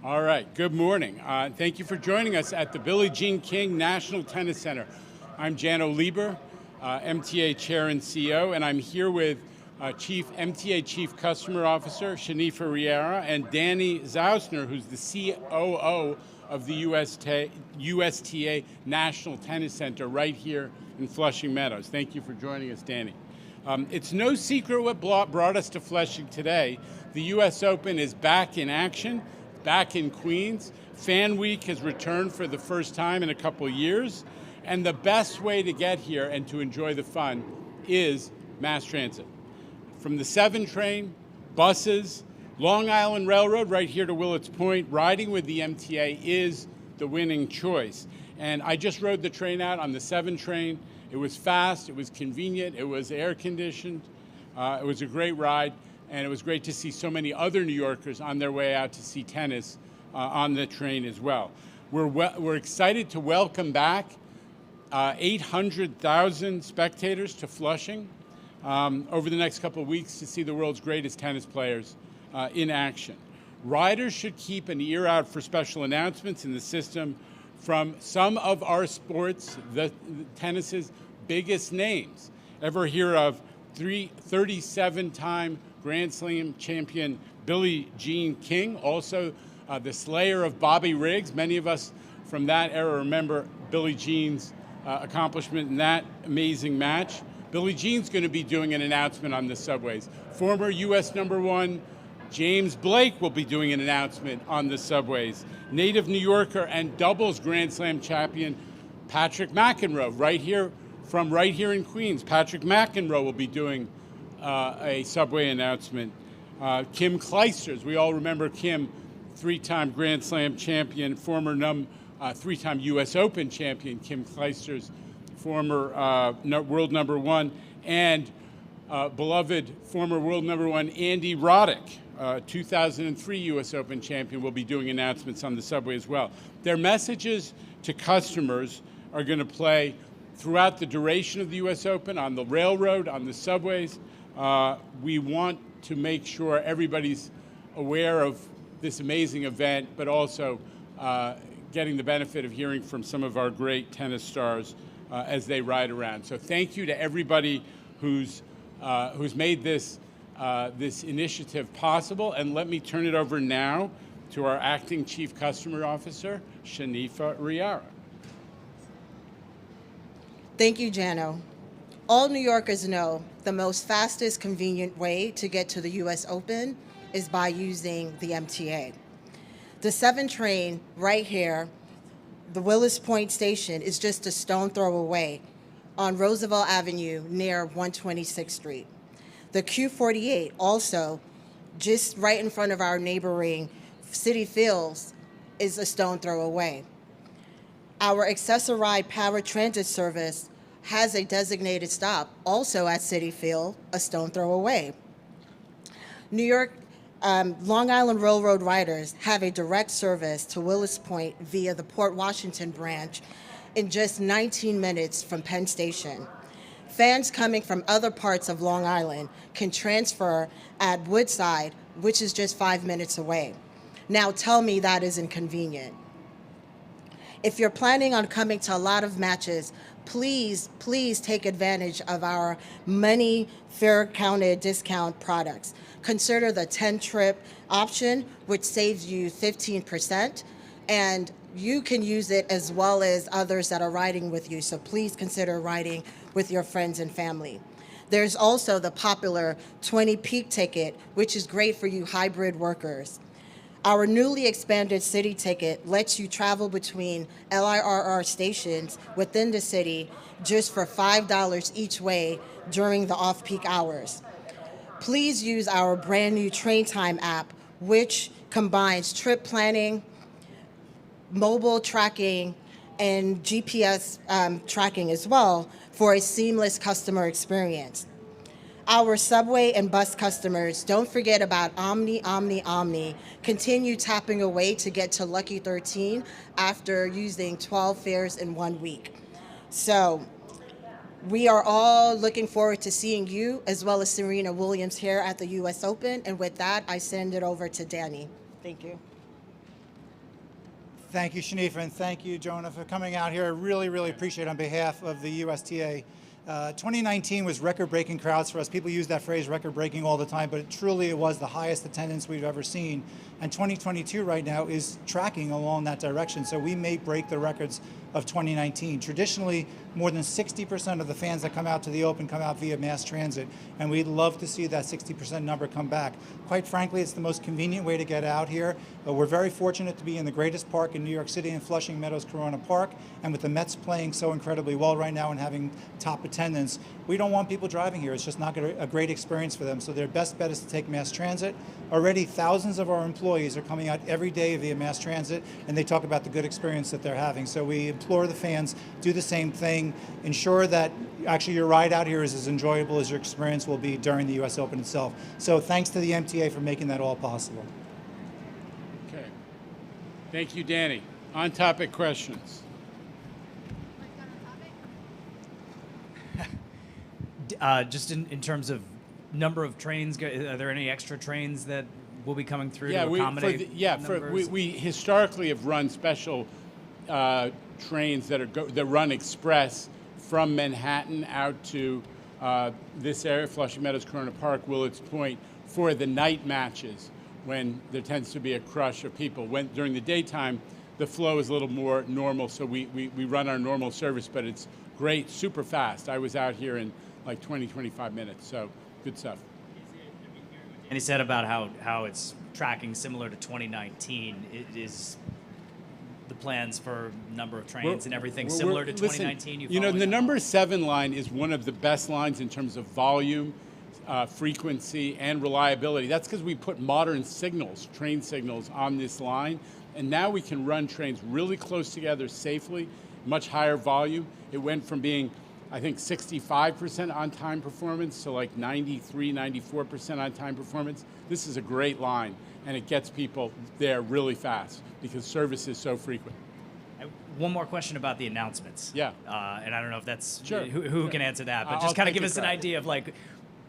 All right, good morning. Thank you for joining us at the Billie Jean King National Tennis Center. I'm Jano Lieber, MTA Chair and CEO, and I'm here with MTA Chief Customer Officer, Shanifa Riera, and Danny Zausner, who's the COO of the USTA National Tennis Center right here in Flushing Meadows. Thank you for joining us, Danny. It's no secret what brought us to Flushing today. The US Open is back in action, back in Queens. Fan Week has returned for the first time in a couple years. And the best way to get here and to enjoy the fun is mass transit. From the 7 train, buses, Long Island Railroad right here to Willets Point, riding with the MTA is the winning choice. And I just rode the train out on the 7 train. It was fast, it was convenient, it was air conditioned, it was a great ride, and it was great to see so many other New Yorkers on their way out to see tennis on the train as well. We're excited to welcome back 800,000 spectators to Flushing over the next couple of weeks to see the world's greatest tennis players in action. Riders should keep an ear out for special announcements in the system from some of our sports, the tennis's biggest names. Ever hear of 37-time Grand Slam champion Billie Jean King, also the slayer of Bobby Riggs? Many of us from that era remember Billie Jean's accomplishment in that amazing match. Billie Jean's going to be doing an announcement on the subways. Former U.S. #1 James Blake will be doing an announcement on the subways. Native New Yorker and doubles Grand Slam champion Patrick McEnroe, right here in Queens. Patrick McEnroe will be doing a subway announcement. Kim Clijsters, we all remember Kim, 3-time Grand Slam champion, former 3-time U.S. Open champion Kim Clijsters, former world #1, and beloved former world #1 Andy Roddick, 2003 U.S. Open champion, will be doing announcements on the subway as well. Their messages to customers are going to play throughout the duration of the U.S. Open, on the railroad, on the subways. We want to make sure everybody's aware of this amazing event, but also getting the benefit of hearing from some of our great tennis stars as they ride around. So thank you to everybody who's made this initiative possible. And let me turn it over now to our Acting Chief Customer Officer, Shanifa Riera. Thank you, Jano. All New Yorkers know the most fastest, convenient way to get to the U.S. Open is by using the MTA. The 7 train right here, the Willets Point station, is just a stone throw away on Roosevelt Avenue near 126th Street. The Q48 also, just right in front of our neighboring City Fields, is a stone throw away. Our Access-A-Ride paratransit service has a designated stop also at City Field, a stone throw away. New York Long Island Railroad riders have a direct service to Willets Point via the Port Washington branch in just 19 minutes from Penn Station. Fans coming from other parts of Long Island can transfer at Woodside, which is just 5 minutes away. Now tell me that isn't convenient. If you're planning on coming to a lot of matches, please take advantage of our many fair counted discount products. Consider the 10-trip option, which saves you 15%, and you can use it as well as others that are riding with you, so please consider riding with your friends and family. There's also the popular 20 peak ticket, which is great for you hybrid workers. Our newly expanded city ticket lets you travel between LIRR stations within the city just for $5 each way during the off-peak hours. Please use our brand new Train Time app, which combines trip planning, mobile tracking, and GPS tracking as well for a seamless customer experience. Our subway and bus customers, don't forget about Omni, Omni, Omni. Continue tapping away to get to Lucky 13 after using 12 fares in 1 week. So we are all looking forward to seeing you as well as Serena Williams here at the US Open. And with that, I send it over to Danny. Thank you. Thank you, Shanifa, and thank you, Jonah, for coming out here. I really, really appreciate it on behalf of the USTA. 2019 was record-breaking crowds for us. People use that phrase record-breaking all the time, but it was the highest attendance we've ever seen. And 2022 right now is tracking along that direction, so we may break the records of 2019. Traditionally, more than 60% of the fans that come out to the Open come out via mass transit, and we'd love to see that 60% number come back. Quite frankly, it's the most convenient way to get out here. We're very fortunate to be in the greatest park in New York City in Flushing Meadows Corona Park, and with the Mets playing so incredibly well right now and having top attendance, we don't want people driving here. It's just not a great experience for them, so their best bet is to take mass transit. Already thousands of our employees are coming out every day via mass transit, and they talk about the good experience that they're having. So we implore the fans, do the same thing, ensure that actually your ride out here is as enjoyable as your experience will be during the US Open itself. So thanks to the MTA for making that all possible. Okay. Thank you, Danny. On-topic questions. Just in terms of number of trains, are there any extra trains that will be coming through to accommodate we historically have run special trains that run express from Manhattan out to this area, Flushing Meadows, Corona Park, Willets Point, for the night matches when there tends to be a crush of people. During the daytime, the flow is a little more normal, so we run our normal service, but it's great, super fast. I was out here in like 20, 25 minutes, so good stuff. And he said about how it's tracking similar to 2019. Is the plans for number of trains and everything similar to 2019? Listen, the number 7 line is one of the best lines in terms of volume, frequency, and reliability. That's because we put modern signals, train signals, on this line, and now we can run trains really close together safely, much higher volume. It went from being, I think, 65% on-time performance to like 93, 94% on-time performance. This is a great line, and it gets people there really fast because service is so frequent. One more question about the announcements. Yeah. And I don't know if that's sure. who can answer that, but just kind of give us an idea of like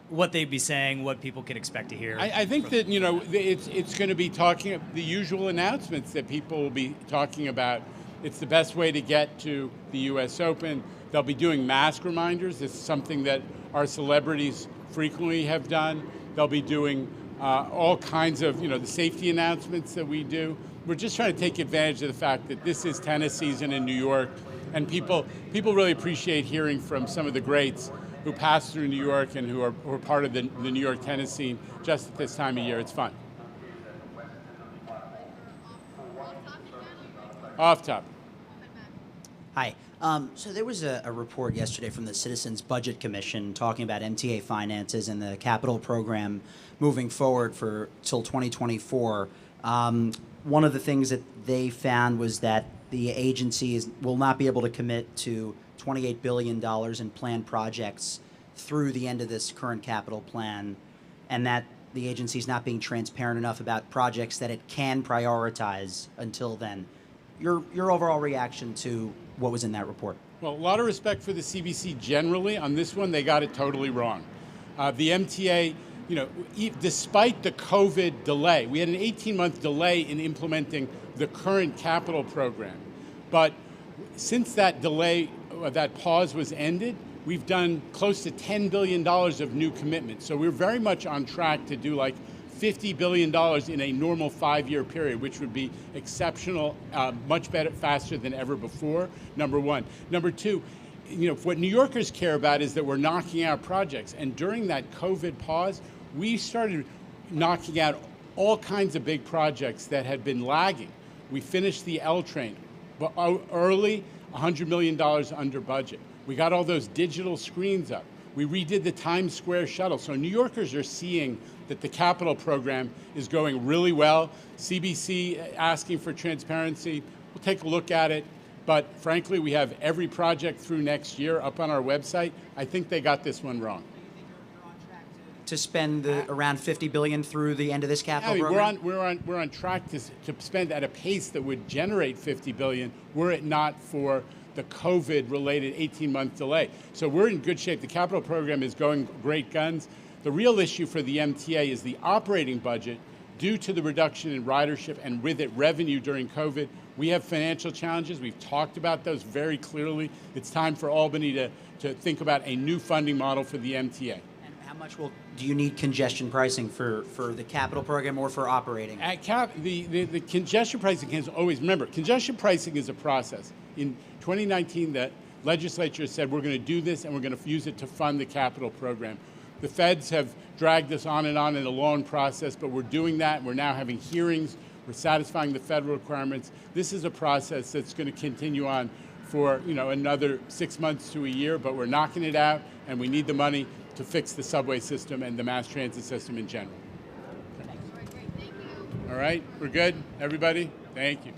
what they'd be saying, what people can expect to hear. I think that it's going to be talking the usual announcements that people will be talking about. It's the best way to get to the U.S. Open. They'll be doing mask reminders. This is something that our celebrities frequently have done. They'll be doing all kinds of, the safety announcements that we do. We're just trying to take advantage of the fact that this is tennis season in New York, and people really appreciate hearing from some of the greats who pass through New York and who are part of the New York tennis scene just at this time of year. It's fun. Off topic. Hi. So there was a report yesterday from the Citizens Budget Commission talking about MTA finances and the capital program moving forward for till 2024. One of the things that they found was that the agency will not be able to commit to $28 billion in planned projects through the end of this current capital plan, and that the agency is not being transparent enough about projects that it can prioritize until then. Your overall reaction to what was in that report? Well, a lot of respect for the CBC generally. On this one, they got it totally wrong. The MTA, despite the COVID delay, we had an 18-month delay in implementing the current capital program. But since that delay, that pause was ended, we've done close to $10 billion of new commitments. So we're very much on track to do like $50 billion in a normal 5-year period, which would be exceptional, much better, faster than ever before, number one. Number two, what New Yorkers care about is that we're knocking out projects. And during that COVID pause, we started knocking out all kinds of big projects that had been lagging. We finished the L train, but early, $100 million under budget. We got all those digital screens up. We redid the Times Square shuttle. So New Yorkers are seeing that the capital program is going really well. CBC asking for transparency. We'll take a look at it. But frankly, we have every project through next year up on our website. I think they got this one wrong. To spend around $50 billion through the end of this capital program? We're on track to spend at a pace that would generate $50 billion were it not for the COVID-related 18-month delay. So we're in good shape. The capital program is going great guns. The real issue for the MTA is the operating budget. Due to the reduction in ridership and with it revenue during COVID, We have financial challenges. We've talked about those very clearly. It's time for Albany to think about a new funding model for the MTA. And how much do you need congestion pricing for the capital program or for operating? The congestion pricing has always, remember, congestion pricing is a process. In 2019, the legislature said we're going to do this and we're going to use it to fund the capital program. The feds have dragged us on in a long process, but we're doing that. We're now having hearings. We're satisfying the federal requirements. This is a process that's going to continue on for another 6 months to a year, but we're knocking it out, and we need the money to fix the subway system and the mass transit system in general. All right, we're good, everybody? Thank you.